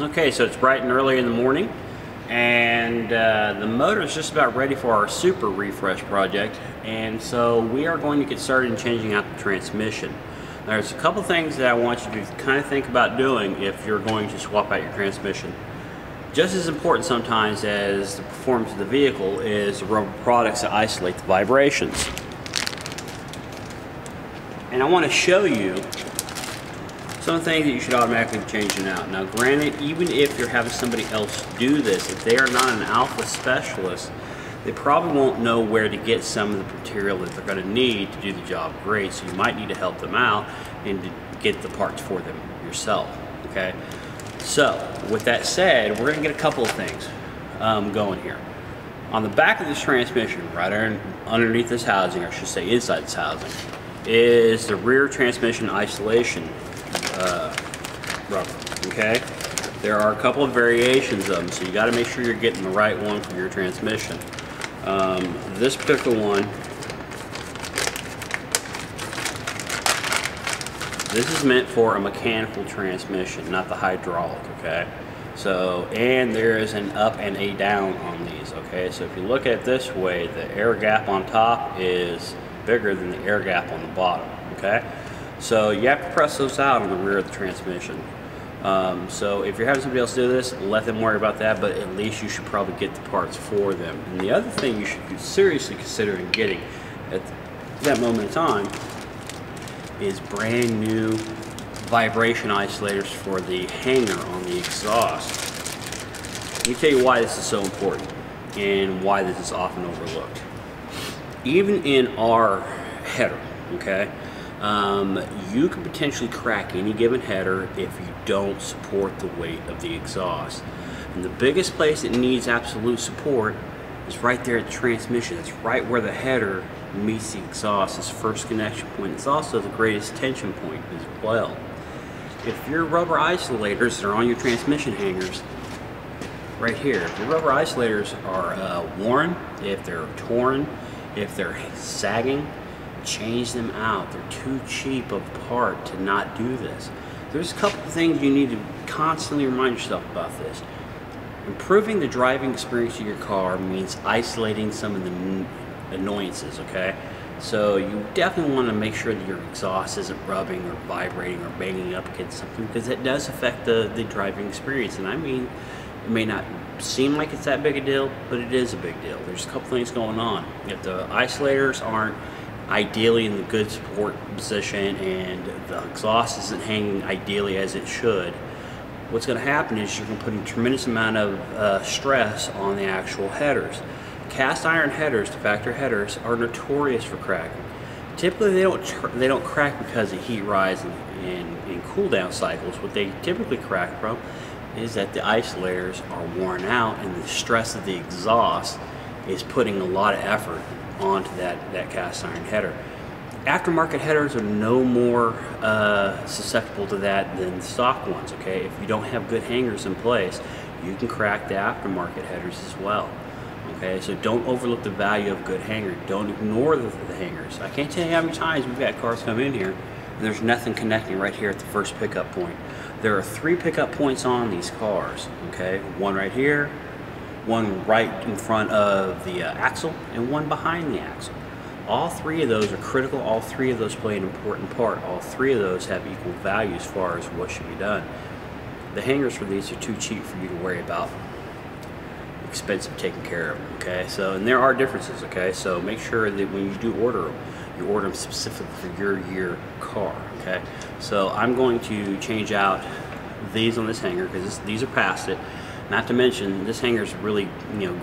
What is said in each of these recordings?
Okay, so it's bright and early in the morning, and the motor is just about ready for our super refresh project, and so we are going to get started in changing out the transmission. There's a couple things that I want you to kind of think about doing if you're going to swap out your transmission. Just as important sometimes as the performance of the vehicle is the rubber products that isolate the vibrations. And I want to show you some things that you should automatically be changing out. Now granted, even if you're having somebody else do this, if they are not an Alfa specialist, they probably won't know where to get some of the material that they're going to need to do the job great, so you might need to help them out and to get the parts for them yourself, okay? So, with that said, we're going to get a couple of things going here. On the back of this transmission, right underneath this housing, or I should say inside this housing, is the rear transmission isolation rubber, okay? There are a couple of variations of them, so you got to make sure you're getting the right one for your transmission. This particular one, this is meant for a mechanical transmission, not the hydraulic, okay? So, and there is an up and a down on these, okay? So if you look at it this way, the air gap on top is bigger than the air gap on the bottom, okay? So you have to press those out on the rear of the transmission. So if you're having somebody else do this, let them worry about that, but at least you should probably get the parts for them. And the other thing you should be seriously considering getting at that moment in time is brand new vibration isolators for the hanger on the exhaust. Let me tell you why this is so important and why this is often overlooked. Even in our header, okay, you can potentially crack any given header if you don't support the weight of the exhaust. And the biggest place that needs absolute support is right there at the transmission. It's right where the header meets the exhaust, this first connection point. It's also the greatest tension point as well. If your rubber isolators that are on your transmission hangers, right here, if your rubber isolators are worn, if they're torn, if they're sagging, change them out. They're too cheap of a part to not do this. There's a couple of things you need to constantly remind yourself about this. Improving the driving experience of your car means isolating some of the annoyances, okay? So you definitely want to make sure that your exhaust isn't rubbing or vibrating or banging up against something, because it does affect the driving experience. And I mean, it may not seem like it's that big a deal, but it is a big deal. There's a couple things going on. If the isolators aren't ideally in the good support position and the exhaust isn't hanging ideally as it should, what's going to happen is you're going to put a tremendous amount of stress on the actual headers. Cast iron headers, the factory headers, are notorious for cracking. Typically they don't crack because of heat rise and cool down cycles. What they typically crack from is that the isolators are worn out and the stress of the exhaust is putting a lot of effort onto that cast iron header. Aftermarket headers are no more susceptible to that than stock ones, okay? If you don't have good hangers in place, you can crack the aftermarket headers as well, okay? So don't overlook the value of a good hanger. Don't ignore the hangers. I can't tell you how many times we've had cars come in here and there's nothing connecting right here at the first pickup point. There are 3 pickup points on these cars, okay? One right here, one right in front of the axle, and one behind the axle. All 3 of those are critical. All 3 of those play an important part. All 3 of those have equal value as far as what should be done. The hangers for these are too cheap for you to worry about expensive taking care of them, okay? So, and there are differences, okay? So make sure that when you do order them, you order them specifically for your year car, okay? So I'm going to change out these on this hanger because these are past it. Not to mention, this hanger is really,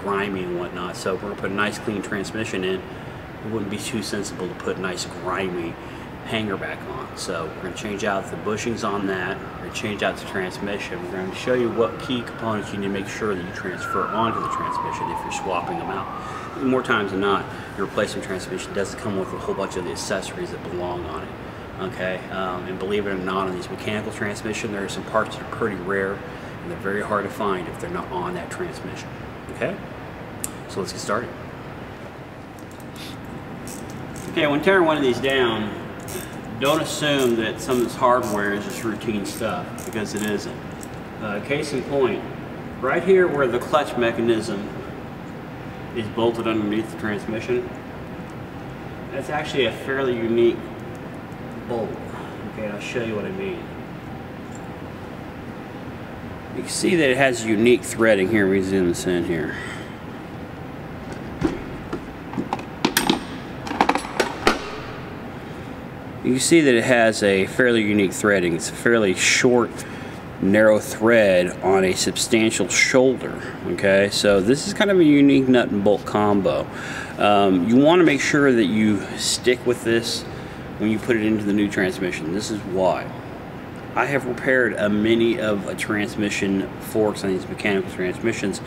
grimy and whatnot. So if we're gonna put a nice clean transmission in, it wouldn't be too sensible to put a nice grimy hanger back on. So we're gonna change out the bushings on that. We're gonna change out the transmission. We're gonna show you what key components you need to make sure that you transfer onto the transmission if you're swapping them out. More times than not, your replacement transmission doesn't come with a whole bunch of the accessories that belong on it. Okay, and believe it or not, on these mechanical transmission, there are some parts that are pretty rare and they're very hard to find if they're not on that transmission. Okay, so let's get started. Okay, when tearing one of these down, don't assume that some of this hardware is just routine stuff, because it isn't. Case in point, right here where the clutch mechanism is bolted underneath the transmission, that's actually a fairly unique bolt. Okay, I'll show you what I mean. You can see that it has unique threading here. We zoom this in here. You can see that it has a fairly unique threading. It's a fairly short, narrow thread on a substantial shoulder. Okay, so this is kind of a unique nut and bolt combo. You want to make sure that you stick with this when you put it into the new transmission. This is why. I have repaired many of a transmission forks on these mechanical transmissions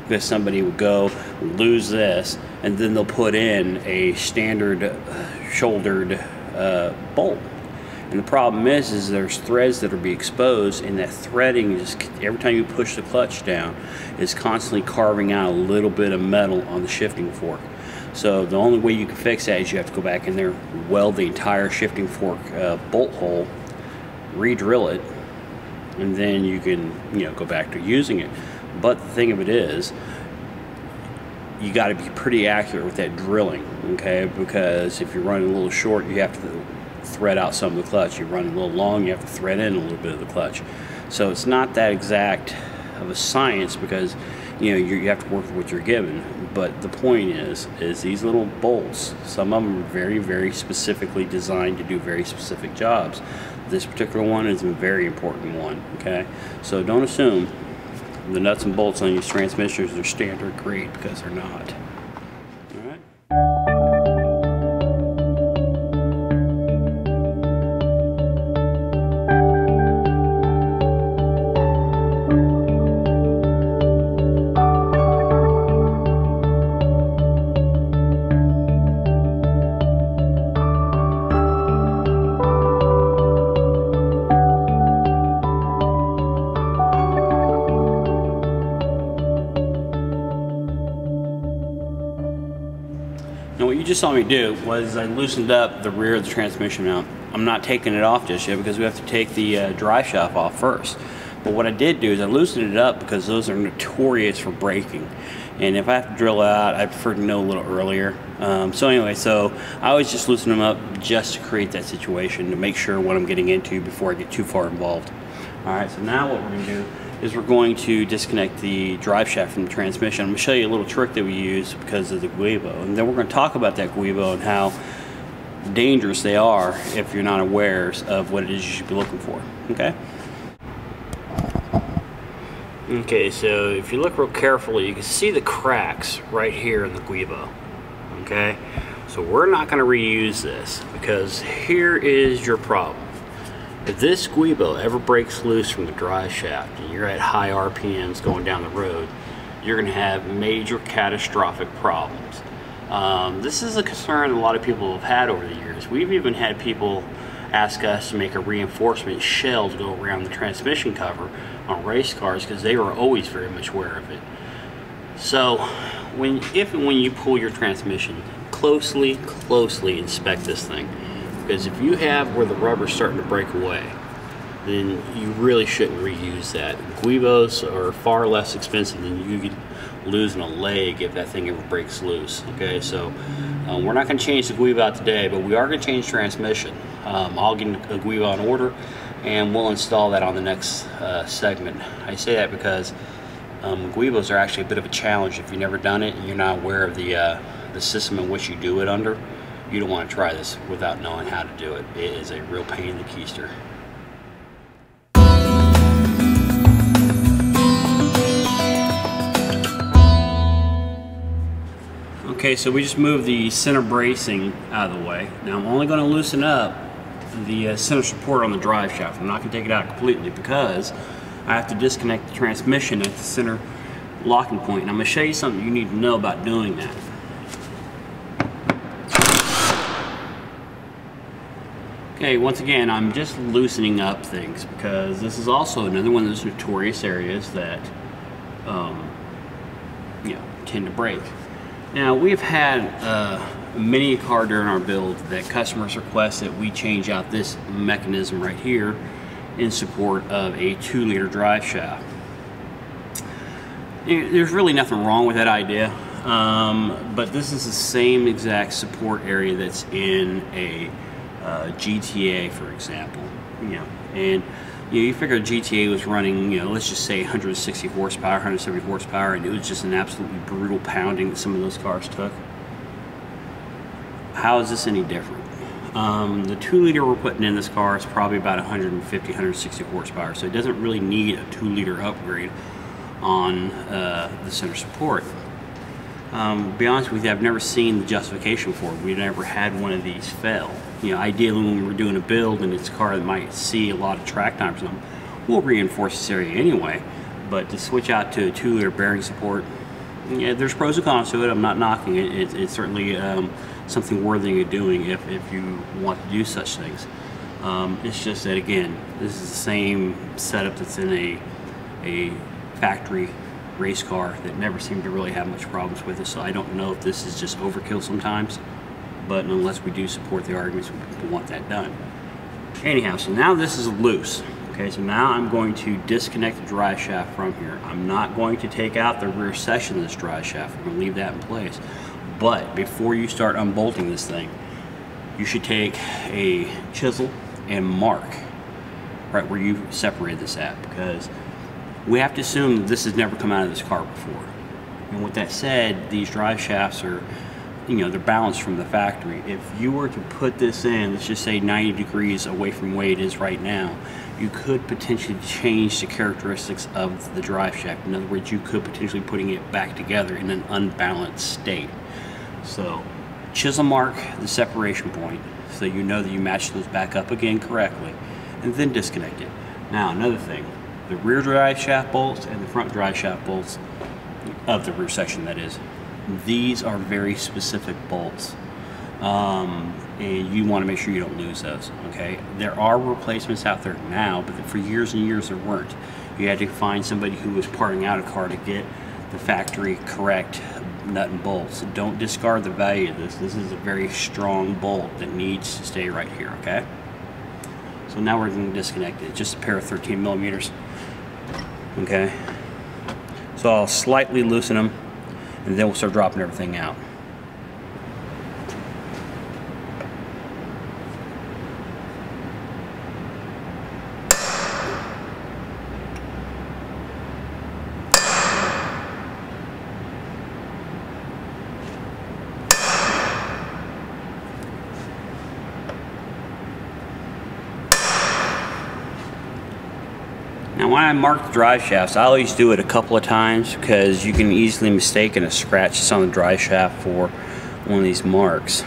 because somebody would go lose this and then they'll put in a standard shouldered bolt. And the problem is there's threads that will be exposed, and that threading just every time you push the clutch down is constantly carving out a little bit of metal on the shifting fork. So the only way you can fix that is you have to go back in there, weld the entire shifting fork bolt hole, re-drill it, and then you can, go back to using it. But the thing of it is, you got to be pretty accurate with that drilling, okay? Because if you're running a little short, you have to thread out some of the clutch. You're running a little long, you have to thread in a little bit of the clutch. So it's not that exact of a science because you have to work with what you're given. But the point is these little bolts, some of them are very, very specifically designed to do very specific jobs. This particular one is a very important one, okay? So don't assume the nuts and bolts on these transmissions are standard grade, because they're not. All right? Now what you just saw me do was I loosened up the rear of the transmission mount. I'm not taking it off just yet because we have to take the drive shaft off first. But what I did do is I loosened it up because those are notorious for breaking. And if I have to drill out, I prefer to know a little earlier. So I always just loosen them up just to create that situation, to make sure what I'm getting into before I get too far involved. Alright, so now what we're going to do is we're going to disconnect the drive shaft from the transmission. I'm going to show you a little trick that we use because of the guibo, and then we're going to talk about that guibo and how dangerous they are if you're not aware of what it is you should be looking for. Okay, so if you look real carefully, you can see the cracks right here in the guibo. Okay, so we're not going to reuse this because here is your problem. If this guibo ever breaks loose from the drive shaft and you're at high RPMs going down the road, you're going to have major catastrophic problems. This is a concern a lot of people have had over the years. We've even had people ask us to make a reinforcement shell to go around the transmission cover on race cars because they were always very much aware of it. So if and when you pull your transmission, closely inspect this thing. Because if you have where the rubber's starting to break away, then you really shouldn't reuse that. Guibos are far less expensive than you could lose in a leg if that thing ever breaks loose. Okay, so we're not going to change the guibo out today, but we are going to change transmission. I'll get a guibo on order, and we'll install that on the next segment. I say that because guibos are actually a bit of a challenge if you've never done it and you're not aware of the system in which you do it under. You don't want to try this without knowing how to do it. It is a real pain in the keister. Okay, so we just moved the center bracing out of the way. Now I'm only going to loosen up the center support on the drive shaft. I'm not going to take it out completely because I have to disconnect the transmission at the center locking point. And I'm going to show you something you need to know about doing that. Okay, once again, I'm just loosening up things because this is also another one of those notorious areas that tend to break. Now, we've had many a car during our build that customers request that we change out this mechanism right here in support of a 2-liter drive shaft. There's really nothing wrong with that idea, but this is the same exact support area that's in a GTA, for example. And you figure a GTA was running, let's just say 160 horsepower, 170 horsepower, and it was just an absolutely brutal pounding that some of those cars took. How is this any different? The 2-liter we're putting in this car is probably about 150, 160 horsepower, so it doesn't really need a 2-liter upgrade on the center support. To be honest with you, I've never seen the justification for it. We've never had one of these fail. Ideally, when we're doing a build and it's a car that might see a lot of track times on them, we'll reinforce this area anyway. But to switch out to a 2-liter bearing support, there's pros and cons to it. I'm not knocking it. It's certainly something worthy of doing if you want to do such things. It's just that, again, this is the same setup that's in a factory race car that never seemed to really have much problems with it. So I don't know if this is just overkill sometimes, but unless we do support the arguments, we want that done. Anyhow, so now this is loose. Okay, so now I'm going to disconnect the drive shaft from here. I'm not going to take out the rear section of this drive shaft. I'm going to leave that in place. But before you start unbolting this thing, you should take a chisel and mark right where you separated this at, because we have to assume that this has never come out of this car before. And with that said, these drive shafts are, they're balanced from the factory. If you were to put this in, let's just say 90 degrees away from the way it is right now, you could potentially change the characteristics of the drive shaft. In other words, you could potentially putting it back together in an unbalanced state. So chisel mark the separation point so you know that you match those back up again correctly, and then disconnect it. Now, another thing, the rear drive shaft bolts and the front drive shaft bolts of the rear section, that is, these are very specific bolts, and you want to make sure you don't lose those. Okay, there are replacements out there now, but for years and years there weren't. You had to find somebody who was parting out a car to get the factory correct nut and bolts. So don't discard the value of this. This is a very strong bolt that needs to stay right here. Okay, so now we're going to disconnect it. Just a pair of 13 millimeters. Okay, so I'll slightly loosen them, and then we'll start dropping everything out. Now, when I mark the drive shafts, I always do it a couple of times because you can easily mistake a scratch that's on the drive shaft for one of these marks.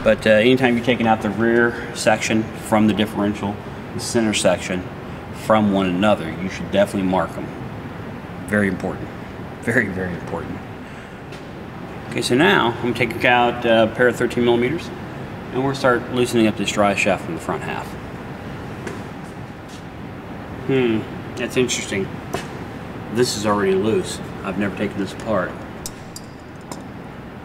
But anytime you're taking out the rear section from the differential, the center section from one another, you should definitely mark them. Very important. Very, very important. Okay, so now I'm going to take out a pair of 13 millimeters, and we'll start loosening up this drive shaft from the front half. That's interesting. This is already loose. I've never taken this apart.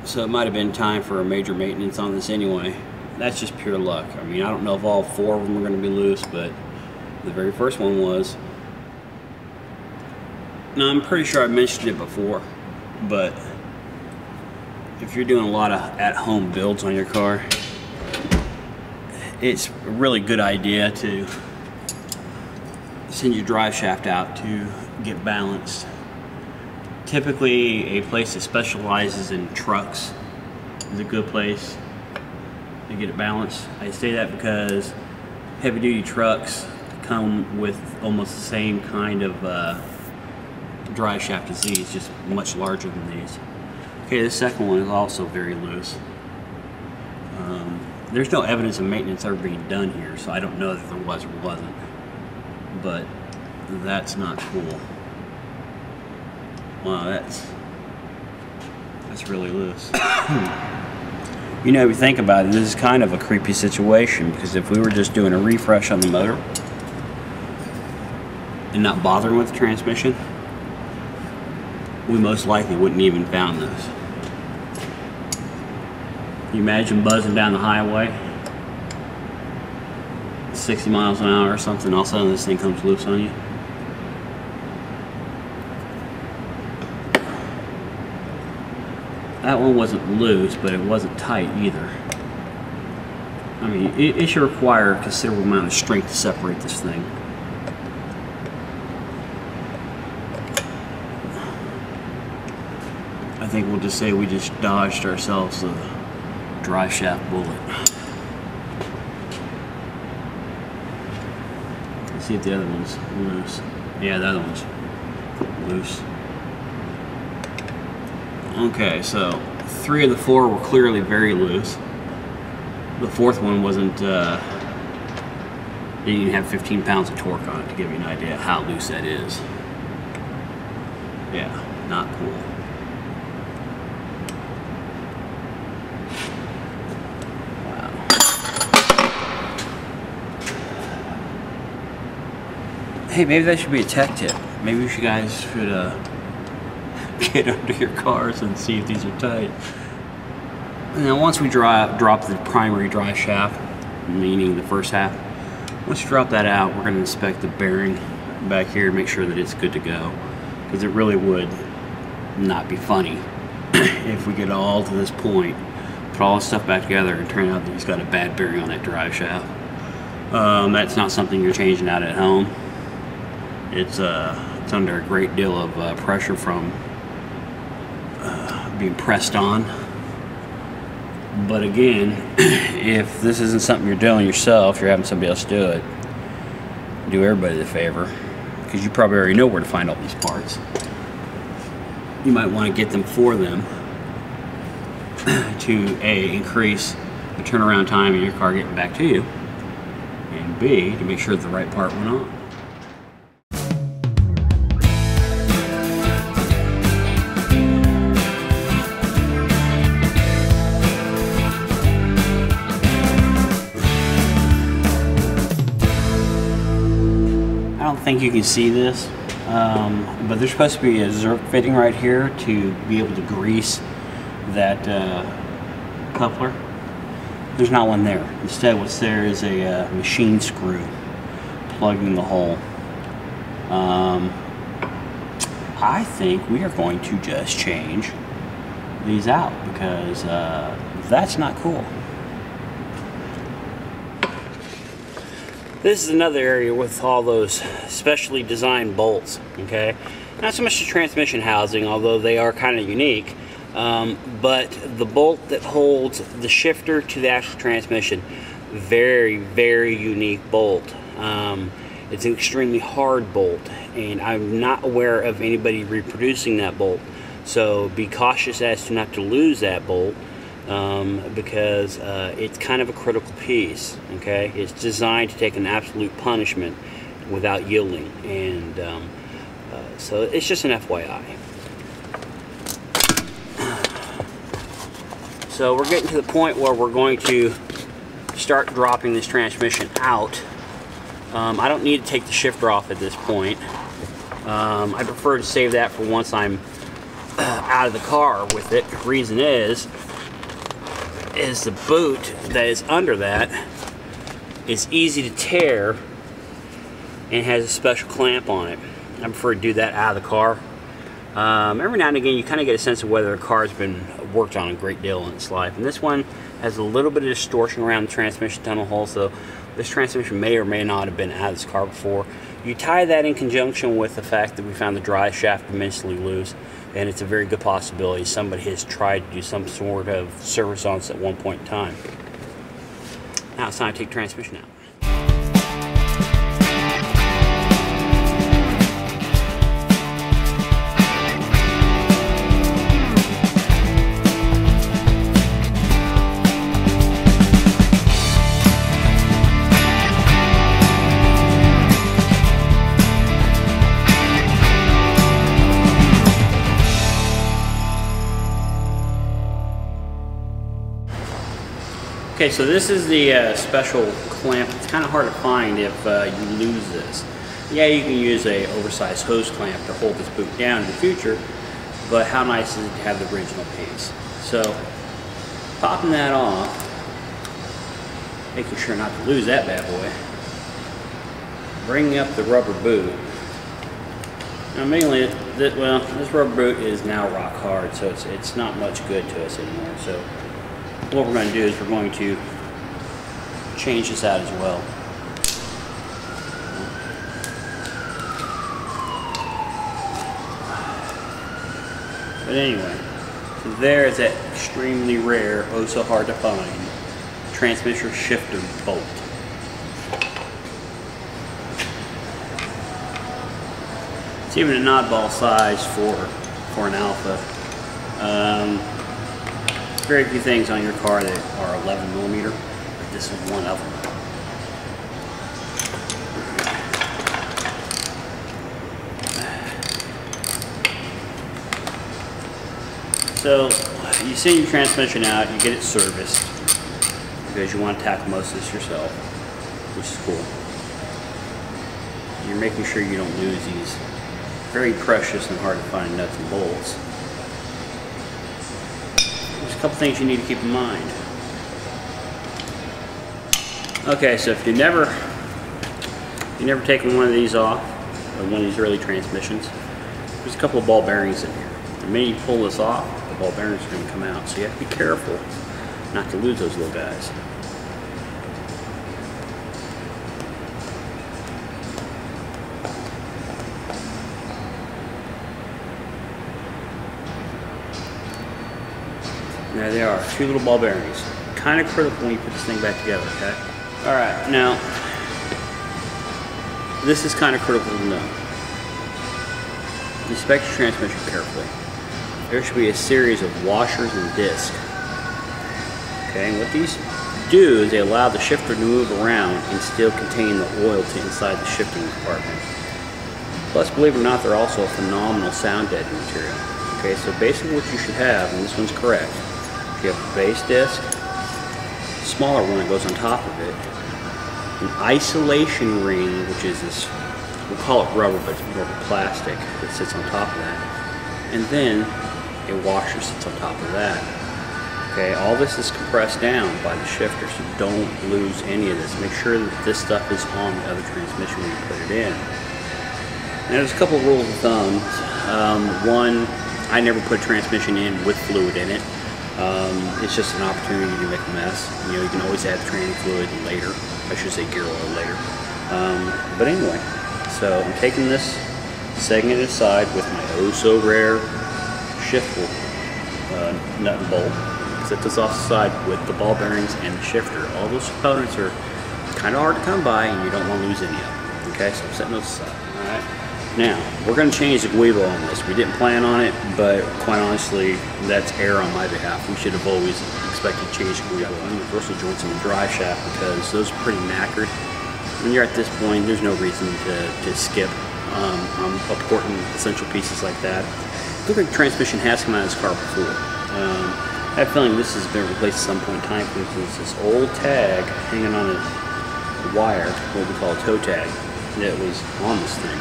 So it might have been time for a major maintenance on this anyway. That's just pure luck. I mean, I don't know if all 4 of them are going to be loose, but the very first one was. Now, I'm pretty sure I mentioned it before, but if you're doing a lot of at-home builds on your car, it's a really good idea to send your drive shaft out to get balanced. Typically, a place that specializes in trucks is a good place to get it balanced. I say that because heavy-duty trucks come with almost the same kind of drive shaft as these, just much larger than these. Okay, the second one is also very loose. There's no evidence of maintenance ever being done here, so I don't know if there was or wasn't. But that's not cool. Wow, that's really loose. If you think about it, this is kind of a creepy situation, because if we were just doing a refresh on the motor and not bothering with the transmission, we most likely wouldn't even found this. Can you imagine buzzing down the highway 60 miles an hour or something, all of a sudden this thing comes loose on you. That one wasn't loose, but it wasn't tight either. I mean, it should require a considerable amount of strength to separate this thing. I think we'll just say we just dodged ourselves a drive shaft bullet. Let's see if the other one's loose. Yeah, the other one's loose. Okay, so 3 of the 4 were clearly very loose. The 4th one wasn't, didn't even have 15 pounds of torque on it, to give you an idea of how loose that is. Yeah, not cool. Wow. Hey, maybe that should be a tech tip. Maybe you guys should, get under your cars and see if these are tight. And now once we drop the primary drive shaft, meaning the first half, once you drop that out, we're going to inspect the bearing back here and make sure that it's good to go, because it really would not be funny if we get all to this point, put all this stuff back together and turn out that he's got a bad bearing on that drive shaft. That's not something you're changing out at home. It's under a great deal of pressure from being pressed on. But again, if this isn't something you're doing yourself, you're having somebody else do it, do everybody the favor, because you probably already know where to find all these parts. You might want to get them for them to A, increase the turnaround time in your car getting back to you, and B, to make sure that the right part went on. I don't think you can see this, but there's supposed to be a Zerk fitting right here to be able to grease that coupler. There's not one there. Instead, what's there is a machine screw plugging the hole. I think we are going to just change these out, because that's not cool. This is another area with all those specially designed bolts, okay? Not so much the transmission housing, although they are kind of unique, but the bolt that holds the shifter to the actual transmission, very, very unique bolt. It's an extremely hard bolt, and I'm not aware of anybody reproducing that bolt. So be cautious as to not to lose that bolt, because it's kind of a critical piece, okay? It's designed to take an absolute punishment without yielding, and so it's just an FYI. So we're getting to the point where we're going to start dropping this transmission out. I don't need to take the shifter off at this point. I prefer to save that for once I'm out of the car with it. The reason is the boot that is under that is easy to tear and has a special clamp on it. I prefer to do that out of the car. Every now and again you kind of get a sense of whether a car has been worked on a great deal in its life, and this one has a little bit of distortion around the transmission tunnel hole, so this transmission may or may not have been out of this car before. You tie that in conjunction with the fact that we found the drive shaft immensely loose, and it's a very good possibility somebody has tried to do some sort of service on this at one point in time. Now it's time to take the transmission out. Okay, so this is the special clamp. It's kind of hard to find if you lose this. Yeah, you can use a oversized hose clamp to hold this boot down in the future, but how nice is it to have the original piece? So, popping that off, making sure not to lose that bad boy. bringing up the rubber boot. Now mainly, this rubber boot is now rock hard, so it's not much good to us anymore. So what we're going to do is we're going to change this out as well. But anyway, so there is that extremely rare, oh so hard to find, transmission shifter bolt. It's even an oddball size for an Alfa. Very few things on your car that are 11mm, but this is one of them. So you send your transmission out, you get it serviced because you want to tackle most of this yourself, which is cool. You're making sure you don't lose these very precious and hard to find nuts and bolts. There's a couple things you need to keep in mind. Okay, so if you've never taken one of these off, or one of these early transmissions, there's a couple of ball bearings in here. The minute you pull this off, the ball bearings are going to come out, so you have to be careful not to lose those little guys. There they are, 2 little ball bearings. Kind of critical when you put this thing back together, okay? Alright, now, this is kind of critical to know. Inspect your transmission carefully. There should be a series of washers and discs. Okay, and what these do is they allow the shifter to move around and still contain the oil to inside the shifting compartment. Plus, believe it or not, they're also a phenomenal sound deadening material. Okay, so basically what you should have, and this one's correct, you have a base disc, a smaller one that goes on top of it, an isolation ring, which is this, we'll call it rubber, but it's more of a plastic that sits on top of that, and then a washer sits on top of that. Okay, all this is compressed down by the shifter, so don't lose any of this. Make sure that this stuff is on the other transmission when you put it in. Now there's a couple of rules of thumb. One, I never put transmission in with fluid in it. It's just an opportunity to make a mess. You know, you can always add tranny fluid later. I should say gear oil later. But anyway, so I'm taking this, setting it aside with my oh so rare shiftable nut and bolt. Set this off the side with the ball bearings and the shifter. All those components are kind of hard to come by, and you don't want to lose any of them. Okay, so I'm setting those aside. All right. Now, we're going to change the guibo on this. We didn't plan on it, but quite honestly, that's error on my behalf. We should have always expected to change the guibo on the universal joints and the drive shaft because those are pretty knackered. When you're at this point, there's no reason to skip important essential pieces like that. Look like the transmission has come out of this car before. I have a feeling this has been replaced at some point in time because there's this old tag hanging on a wire, what we call a toe tag, that was on this thing.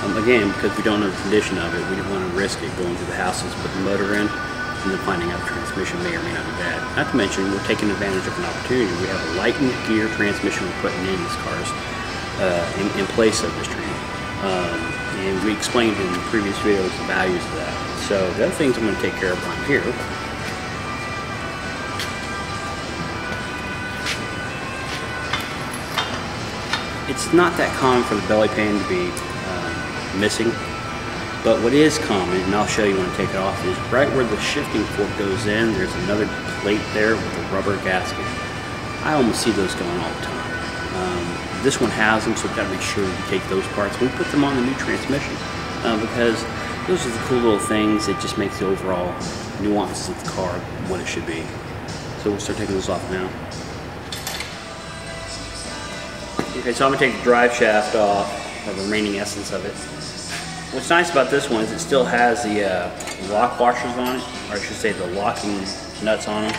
Again, because we don't know the condition of it, we didn't want to risk it going to the houses, put the motor in, and then finding out the transmission may or may not be bad. Not to mention, we're taking advantage of an opportunity. We have a lightened gear transmission we're putting in these cars in place of this train. And we explained in previous videos the values of that. So the other things I'm going to take care of on here. It's not that common for the belly pan to be missing, but what is common, and I'll show you when I take it off, is right where the shifting fork goes in, there's another plate there with a rubber gasket. I almost see those going all the time. This one has them, so we've got to be sure we take those parts. We put them on the new transmission because those are the cool little things that just make the overall nuances of the car what it should be. So we'll start taking those off now. Okay, so I'm going to take the drive shaft off, or the remaining essence of it. What's nice about this one is it still has the lock washers on it, or I should say the locking nuts on them.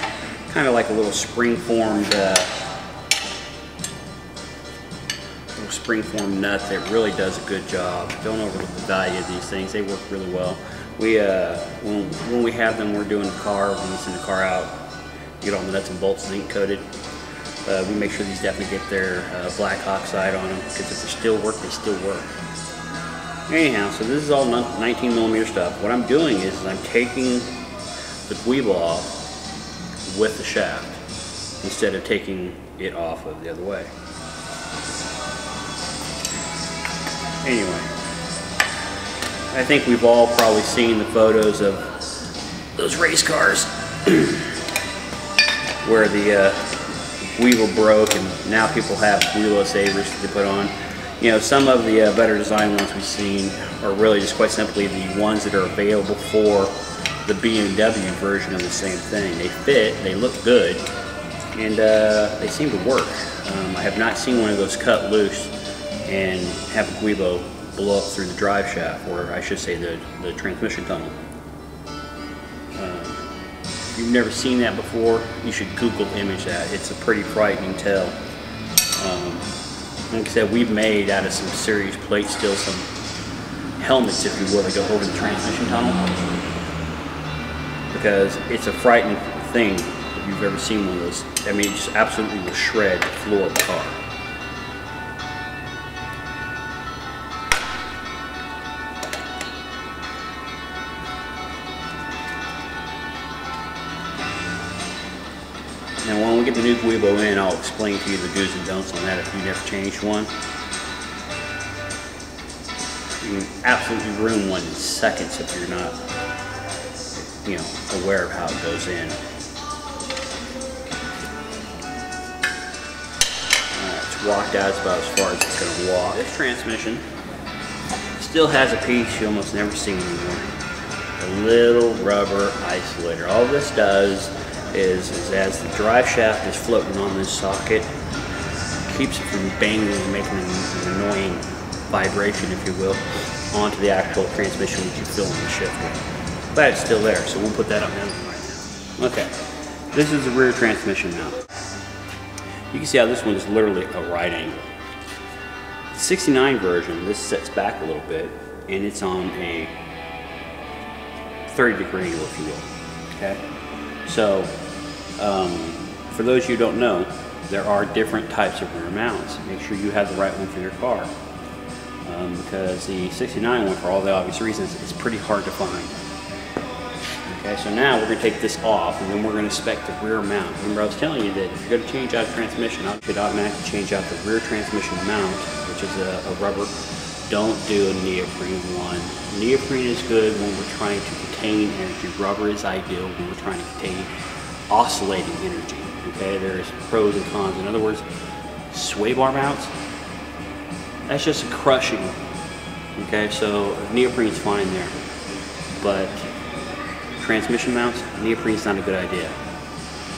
Kind of like a little spring-formed nut that really does a good job. Don't overlook the value of these things. They work really well. We when we have them, we're doing the car, when we send the car out, get all the nuts and bolts zinc coated. we make sure these definitely get their black oxide on them, because if they still work, they still work. Anyhow, so this is all 19mm stuff. What I'm doing is I'm taking the weevil off with the shaft instead of taking it off of the other way. Anyway, I think we've all probably seen the photos of those race cars where the weevil broke, and now people have weevil savers that they put on. You know, some of the better design ones we've seen are really just quite simply the ones that are available for the BMW version of the same thing. They fit, they look good, and they seem to work. I have not seen one of those cut loose and have a guibo blow up through the drive shaft, or I should say the transmission tunnel. If you've never seen that before, you should Google image that. It's a pretty frightening tale. Like I said, we've made out of some serious plate steel some helmets, if you will, that go over the transmission tunnel, because it's a frightening thing if you've ever seen one of those. I mean, it just absolutely will shred the floor of the car. Now, when we get the new guibo in, I'll explain to you the do's and don'ts on that if you never changed one. You can absolutely ruin one in seconds if you're not, you know, aware of how it goes in. It's walked out about as far as it's going to walk. This transmission still has a piece you almost never see anymore. A little rubber isolator. All this does is as the drive shaft is floating on this socket, keeps it from banging and making an annoying vibration, if you will, onto the actual transmission which you fill in the shifter. But it's still there, so we'll put that on right now. Okay, this is the rear transmission mount. You can see how this one is literally a right angle. The 69 version, this sets back a little bit, and it's on a 30-degree angle, if you will. Okay, so for those of you who don't know, there are different types of rear mounts. Make sure you have the right one for your car, because the 69 one, for all the obvious reasons, is pretty hard to find. Okay, so now we're going to take this off, and then we're going to spec the rear mount. Remember, I was telling you that if you're going to change out a transmission, you should automatically change out the rear transmission mount, which is a rubber. Don't do a neoprene one. Neoprene is good when we're trying to contain energy. Rubber is ideal when we're trying to contain oscillating energy. Okay, there's pros and cons. In other words, sway bar mounts, that's just a crushing. Okay, so neoprene is fine there, but transmission mounts, neoprene is not a good idea.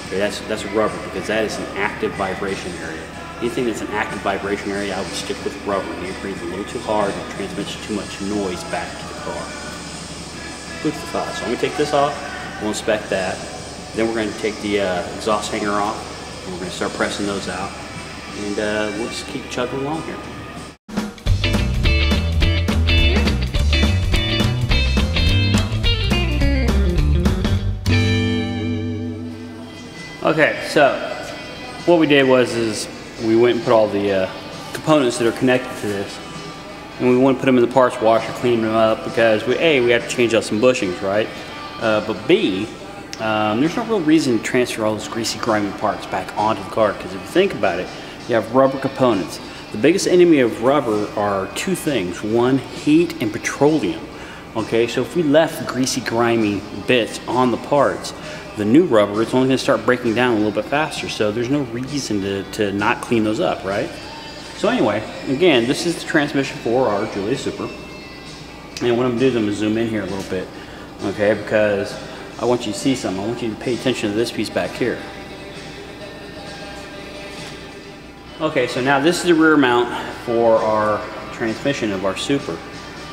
Okay, that's rubber, because that is an active vibration area. Anything that's an active vibration area, I would stick with rubber. Neoprene's a little too hard and transmits too much noise back to the car. Food for thought. So I'm going to take this off, we'll inspect that. Then we're going to take the exhaust hanger off, and we're going to start pressing those out. And we'll just keep chugging along here. Okay, so what we did was we went and put all the components that are connected to this, and we want to put them in the parts washer, clean them up, because A, we have to change out some bushings, right? But B, there's no real reason to transfer all those greasy, grimy parts back onto the car, because if you think about it, you have rubber components. The biggest enemy of rubber are two things: one, heat, and petroleum. Okay, so if we left greasy, grimy bits on the parts, the new rubber, it's only going to start breaking down a little bit faster, so there's no reason to not clean those up, right? So anyway, again, this is the transmission for our Giulia Super. And what I'm going to do is I'm going to zoom in here a little bit, okay, because I want you to see something. I want you to pay attention to this piece back here. Okay, so now this is the rear mount for our transmission of our Super.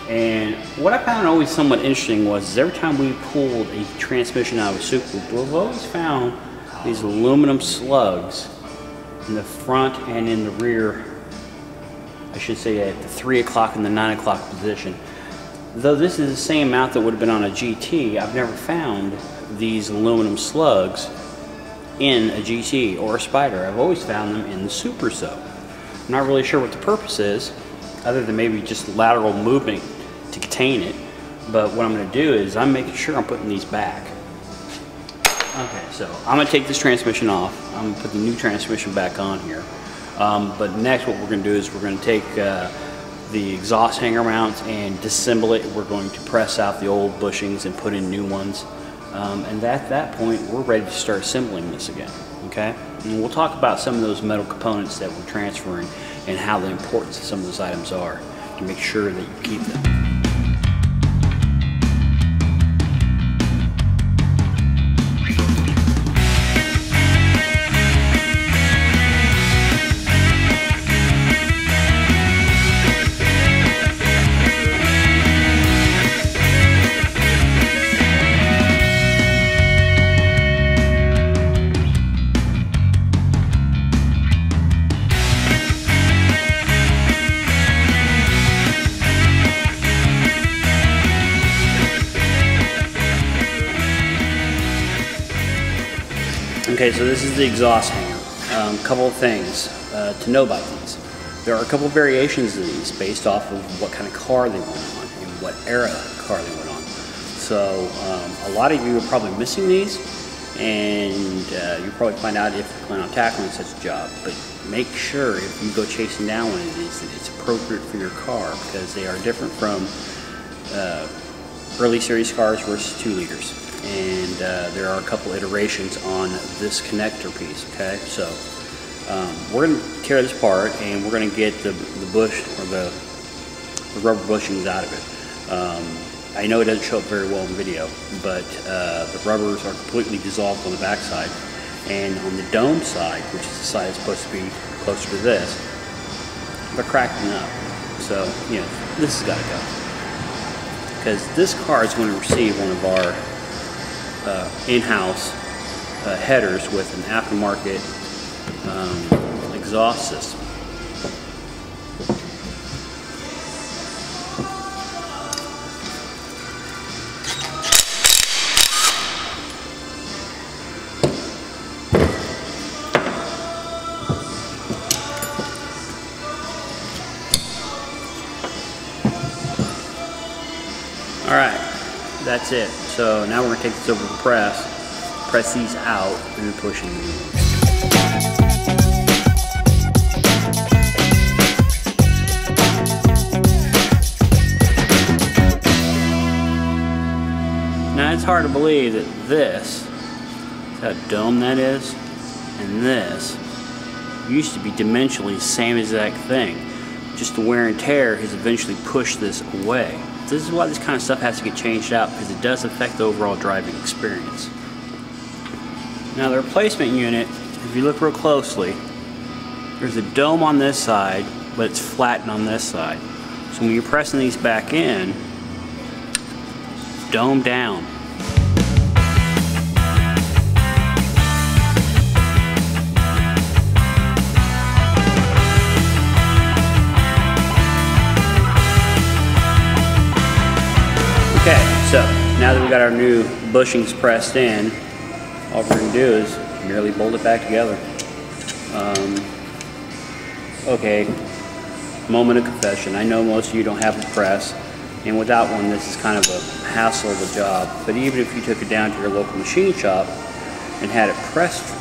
And what I found always somewhat interesting was every time we pulled a transmission out of a Super, we've always found these aluminum slugs in the front and in the rear, I should say at the 3 o'clock and the 9 o'clock position. Though this is the same mount that would have been on a GT, I've never found these aluminum slugs in a GT or a Spider. I've always found them in the Super Sub. I'm not really sure what the purpose is, other than maybe just lateral movement to contain it. But what I'm going to do is I'm making sure I'm putting these back. Okay, so I'm going to take this transmission off. I'm going to put the new transmission back on here. But next what we're going to do is we're going to take the exhaust hanger mounts and disassemble it. We're going to press out the old bushings and put in new ones. And at that point, we're ready to start assembling this again, okay? And we'll talk about some of those metal components that we're transferring and how the importance of some of those items are to make sure that you keep them. Okay, so this is the exhaust hanger. Couple of things to know about these. There are a couple of variations of these based off of what kind of car they went on and what era car they went on. So a lot of you are probably missing these, and you'll probably find out if you plan on tackling such a job. But make sure if you go chasing down one of these that it's appropriate for your car, because they are different from early series cars versus 2 liters. And there are a couple iterations on this connector piece, okay? So we're going to tear this apart and we're going to get the bush or the rubber bushings out of it. I know it doesn't show up very well in video, but the rubbers are completely dissolved on the back side. And on the dome side, which is the side that's supposed to be closer to this, they're cracking up. So, you know, this has got to go. Because this car is going to receive one of our in-house headers with an aftermarket exhaust system. All right, that's it. So now we're going to take this over to the press these out, and then push them in. Now it's hard to believe that this, how dome that is, and this used to be dimensionally the same exact thing. Just the wear and tear has eventually pushed this away. This is why this kind of stuff has to get changed out, because it does affect the overall driving experience. Now the replacement unit, if you look real closely, there's a dome on this side, but it's flattened on this side. So when you're pressing these back in, dome down. Okay, so now that we've got our new bushings pressed in, all we're going to do is merely bolt it back together. Okay, moment of confession. I know most of you don't have a press, and without one this is kind of a hassle of a job. But even if you took it down to your local machine shop and had it pressed,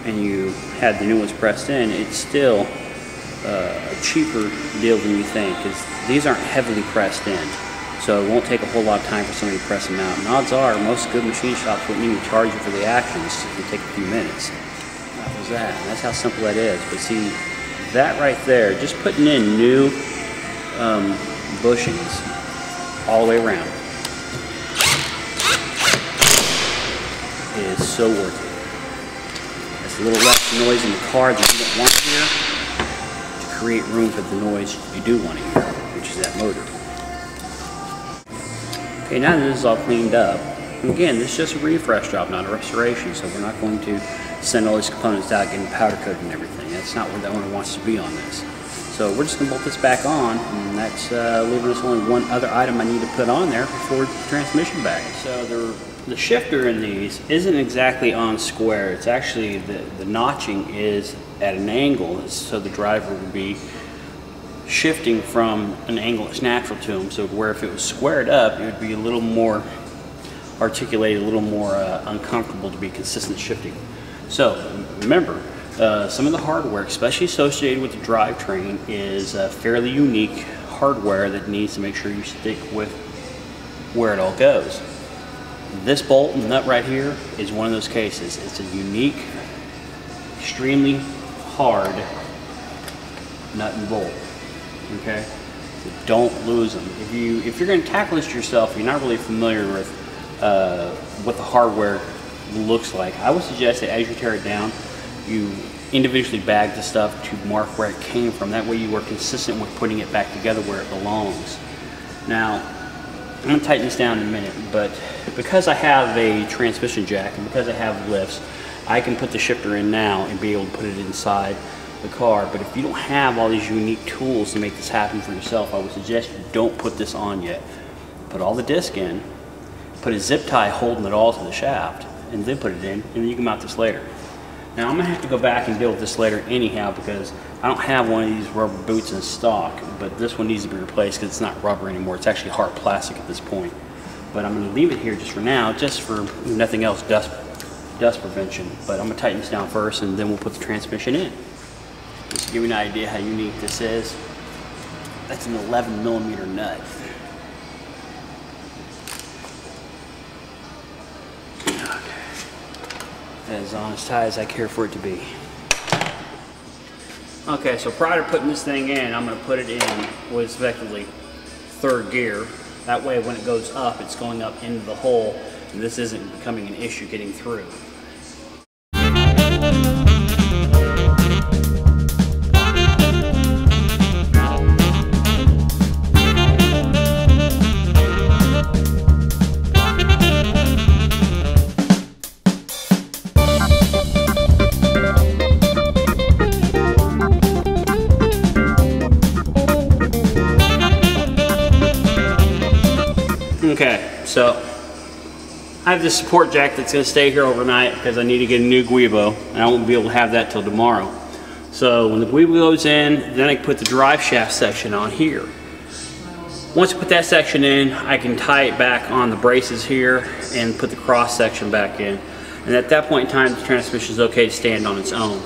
and you had the new ones pressed in, it's still a cheaper deal than you think, because these aren't heavily pressed in. So it won't take a whole lot of time for somebody to press them out. And odds are, most good machine shops wouldn't even charge you for the actions. It would take a few minutes. That was that. And that's how simple that is. But see, that right there, just putting in new bushings all the way around is so worth it. It's a little less noise in the car that you don't want to hear, to create room for the noise you do want to hear, which is that motor. Okay, now that this is all cleaned up, and again, this is just a refresh job, not a restoration, so we're not going to send all these components out, getting powder coated and everything. That's not where the owner wants to be on this. So we're just going to bolt this back on, and that's leaving us only one other item I need to put on there before the transmission back. So the the shifter in these isn't exactly on square. It's actually, the notching is at an angle, so the driver would be shifting from an angle that's natural to him. So where if it was squared up, it would be a little more articulated, a little more uncomfortable to be consistent shifting. So remember, some of the hardware, especially associated with the drivetrain, is fairly unique hardware that needs to make sure you stick with where it all goes. This bolt and nut right here is one of those cases. It's a unique, extremely hard nut and bolt. Okay, so don't lose them. If you're going to tackle this yourself, you're not really familiar with what the hardware looks like, I would suggest that as you tear it down, you individually bag the stuff to mark where it came from. That way you are consistent with putting it back together where it belongs. Now, I'm going to tighten this down in a minute, but because I have a transmission jack and because I have lifts, I can put the shifter in now and be able to put it inside the car. But if you don't have all these unique tools to make this happen for yourself, I would suggest you don't put this on yet. Put all the disc in, put a zip tie holding it all to the shaft, and then put it in, and then you can mount this later. Now I'm going to have to go back and deal with this later anyhow, because I don't have one of these rubber boots in stock, but this one needs to be replaced because it's not rubber anymore. It's actually hard plastic at this point. But I'm going to leave it here just for now, just for nothing else, dust prevention. But I'm going to tighten this down first, and then we'll put the transmission in. Just to give you an idea how unique this is, that's an 11mm nut. As on as tight as I care for it to be. Okay, so prior to putting this thing in, I'm going to put it in what is effectively third gear. That way when it goes up, it's going up into the hole, and this isn't becoming an issue getting through. Okay, so I have this support jack that's going to stay here overnight because I need to get a new guibo, and I won't be able to have that till tomorrow. So when the guibo goes in, then I can put the drive shaft section on here. Once I put that section in, I can tie it back on the braces here and put the cross section back in. And at that point in time, the transmission is okay to stand on its own.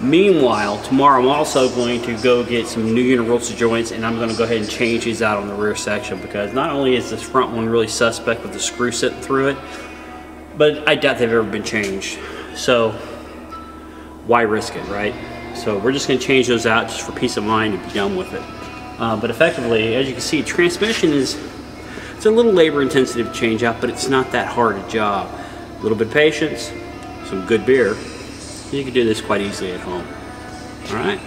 Meanwhile, tomorrow I'm also going to go get some new universal joints, and I'm going to go ahead and change these out on the rear section, because not only is this front one really suspect with the screw sitting through it, but I doubt they've ever been changed. So why risk it, right? So we're just going to change those out just for peace of mind and be done with it. But effectively, as you can see, transmission it's a little labor intensive to change out, but it's not that hard a job. A little bit of patience, some good beer. You can do this quite easily at home. All right.